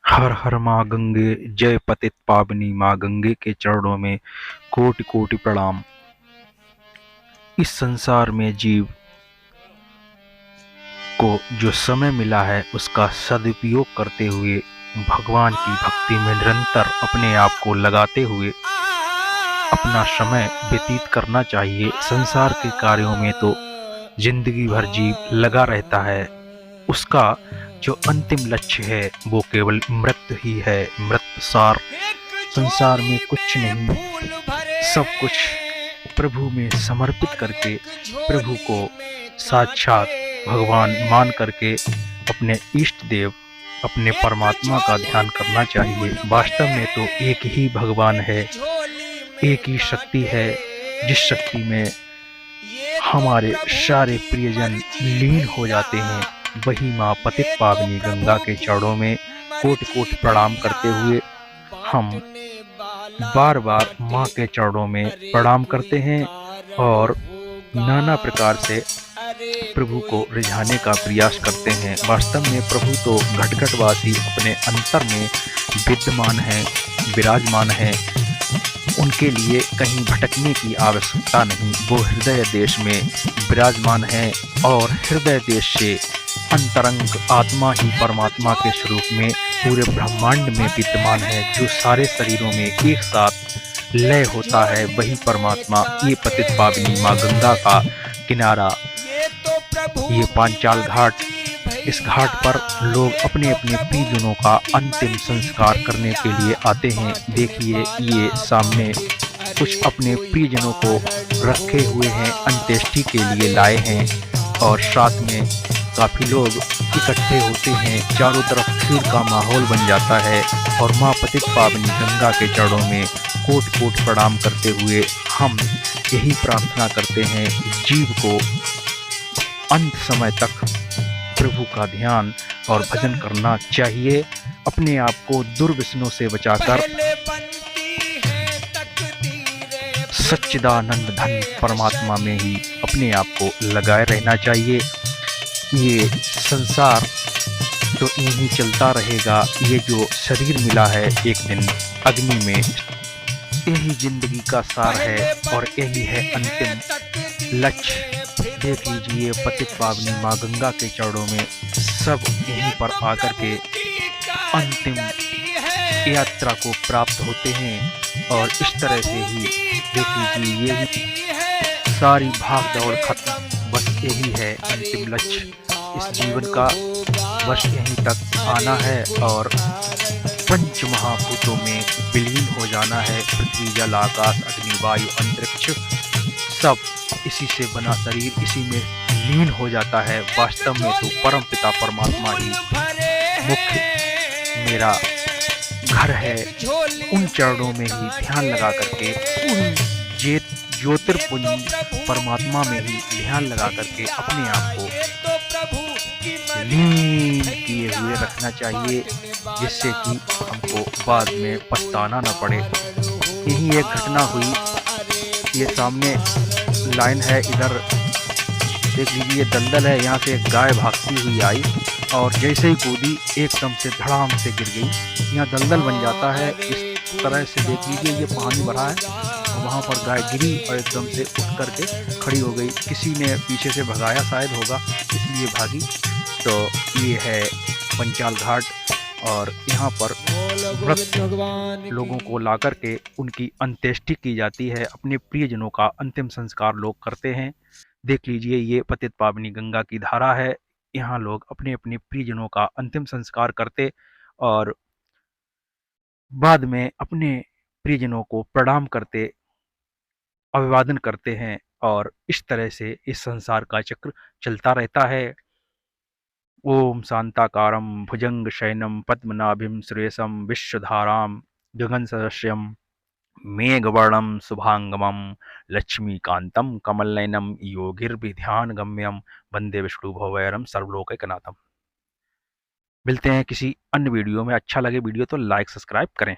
हर हर माँ गंगे, जय पतित पावनी माँ गंगे के चरणों में कोटि कोटि प्रणाम। इस संसार में जीव को जो समय मिला है उसका सदुपयोग करते हुए भगवान की भक्ति में निरंतर अपने आप को लगाते हुए अपना समय व्यतीत करना चाहिए। संसार के कार्यों में तो जिंदगी भर जीव लगा रहता है, उसका जो अंतिम लक्ष्य है वो केवल मृत्यु ही है। मृत्यु सार संसार में कुछ नहीं, सब कुछ प्रभु में समर्पित करके प्रभु को साक्षात भगवान मान करके अपने इष्ट देव अपने परमात्मा का ध्यान करना चाहिए। वास्तव में तो एक ही भगवान है, एक ही शक्ति है, जिस शक्ति में हमारे सारे प्रियजन लीन हो जाते हैं। वही माँ पतित पावनी गंगा के चरणों में कोटि कोटि प्रणाम करते हुए हम बार बार माँ के चरणों में प्रणाम करते हैं और नाना प्रकार से प्रभु को रिझाने का प्रयास करते हैं। वास्तव में प्रभु तो घट घटवासी अपने अंतर में विद्यमान है, विराजमान है। उनके लिए कहीं भटकने की आवश्यकता नहीं, वो हृदय देश में विराजमान है और हृदय देश से अंतरंग आत्मा ही परमात्मा के स्वरूप में पूरे ब्रह्मांड में विद्यमान है। जो सारे शरीरों में एक साथ लय होता है वही परमात्मा। ये पतित पावनी माँ गंगा का किनारा, ये पांचाल घाट, इस घाट पर लोग अपने अपने प्रियजनों का अंतिम संस्कार करने के लिए आते हैं। देखिए ये सामने कुछ अपने प्रियजनों को रखे हुए हैं, अंत्येष्टि के लिए लाए हैं और साथ में काफ़ी लोग इकट्ठे होते हैं। चारों तरफ भीड़ का माहौल बन जाता है और माँ पतित पावनी गंगा के चरणों में कोट कोट प्रणाम करते हुए हम यही प्रार्थना करते हैं, जीव को अंत समय तक प्रभु का ध्यान और भजन करना चाहिए। अपने आप को दुर्व्यसनों से बचाकर सच्चिदानंद धन परमात्मा में ही अपने आप को लगाए रहना चाहिए। ये संसार तो यहीं चलता रहेगा, ये जो शरीर मिला है एक दिन अग्नि में, यही जिंदगी का सार है और यही है अंतिम लक्ष्य। देख लीजिए पतित पावनी माँ गंगा के चरणों में सब यहीं पर आकर के अंतिम यात्रा को प्राप्त होते हैं और इस तरह से ही देख लीजिए यही सारी भाग दौड़ खत्म, बस यही है अंतिम लक्ष्य इस जीवन का। बस यहीं तक आना है और पंच महाभूतों में विलीन हो जाना है। पृथ्वी जल आकाश अग्नि वायु अंतरिक्ष सब इसी से बना शरीर इसी में लीन हो जाता है। वास्तव में तो परम पिता परमात्मा ही मुख्य मेरा घर है। उन चरणों में ही ध्यान लगा करके, उन ज्योतिर्पुंज परमात्मा में ही ध्यान लगा करके अपने आप को लीन किए हुए रखना चाहिए, जिससे कि हमको बाद में पछताना न पड़े। यही एक घटना हुई, ये सामने लाइन है, इधर देख लीजिए दलदल है, यहाँ से एक गाय भागती हुई आई और जैसे ही कूदी एकदम से धड़ाम से गिर गई। यहाँ दलदल बन जाता है, इस तरह से देख लीजिए ये पानी भरा है और वहाँ पर गाय गिरी और एकदम से उठ करके खड़ी हो गई। किसी ने पीछे से भगाया शायद होगा, इसलिए भागी। तो ये है पंचाल घाट और यहाँ पर मृत लोगों को ला करके उनकी अंत्येष्टि की जाती है। अपने प्रियजनों का अंतिम संस्कार लोग करते हैं। देख लीजिए ये पतित पावनी गंगा की धारा है, यहाँ लोग अपने अपने प्रियजनों का अंतिम संस्कार करते और बाद में अपने प्रियजनों को प्रणाम करते, अभिवादन करते हैं और इस तरह से इस संसार का चक्र चलता रहता है। ओम शांताकारं भुजंगशयनं पद्मनाभिं सुरेशं विश्वधारां गगनसदृशं मेघवर्णं शुभांगमं लक्ष्मीकान्तं कमलनयनं योगिर्विध्यानगम्यं वंदे विष्णुभवैरं सर्वलोकैकनाथम्। मिलते हैं किसी अन्य वीडियो में। अच्छा लगे वीडियो तो लाइक सब्सक्राइब करें।